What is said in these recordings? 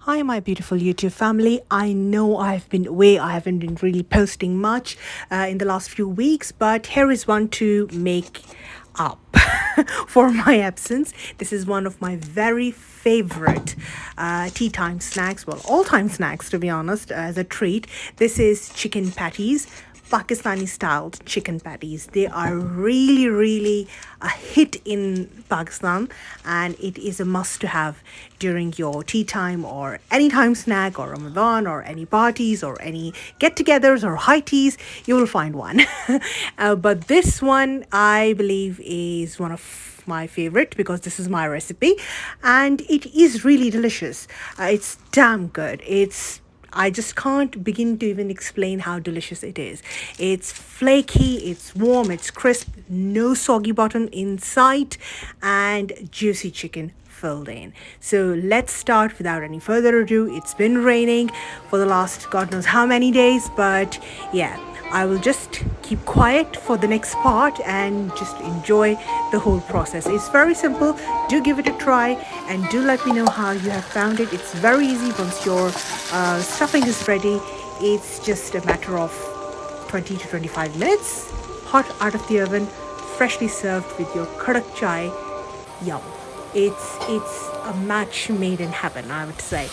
Hi, my beautiful YouTube family. I know I've been away. I haven't been really posting much in the last few weeks, but here is one to make up for my absence. This is one of my very favorite tea time snacks, well, all time snacks to be honest, as a treat. This is chicken patties. Pakistani styled chicken patties. They are really a hit in Pakistan, and it is a must to have during your tea time or any time snack or Ramadan or any parties or any get-togethers or high teas. You will find one. But this one I believe is one of my favorite because this is my recipe and it is really delicious. It's damn good. I just can't begin to even explain how delicious it is. It's flaky, it's warm, it's crisp, no soggy bottom inside, and juicy chicken filled in. So let's start without any further ado. It's been raining for the last God knows how many days, but yeah, I will just keep quiet for the next part and just enjoy the whole process. It's very simple. Do give it a try and do let me know how you have found it. It's very easy once your stuffing is ready. It's just a matter of 20 to 25 minutes. Hot out of the oven, freshly served with your kadak chai. Yum. It's a match made in heaven, I would say.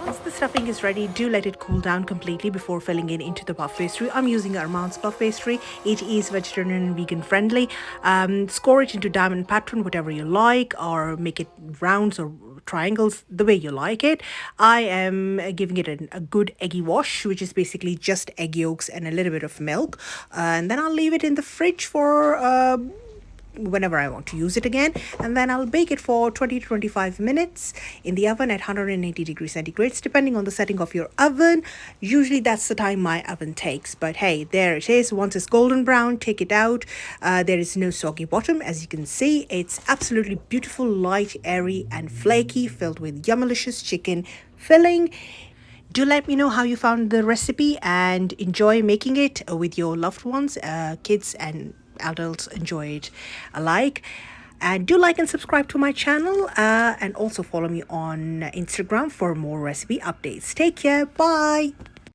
Once the stuffing is ready, do let it cool down completely before filling it into the puff pastry. I'm using Armand's puff pastry. It is vegetarian and vegan friendly. Score it into diamond pattern, whatever you like, or make it rounds or triangles, the way you like it. I am giving it a good eggy wash, which is basically just egg yolks and a little bit of milk. And then I'll leave it in the fridge for whenever I want to use it again, and then I'll bake it for 20 to 25 minutes in the oven at 180 degrees centigrade, depending on the setting of your oven. Usually that's the time my oven takes, but hey, there it is. Once it's golden brown, take it out. There is no soggy bottom, as you can see. It's absolutely beautiful, light, airy and flaky, filled with yummalicious chicken filling. Do let me know how you found the recipe and enjoy making it with your loved ones. Kids and adults enjoy it alike. And do like and subscribe to my channel and also follow me on Instagram for more recipe updates. Take care. Bye.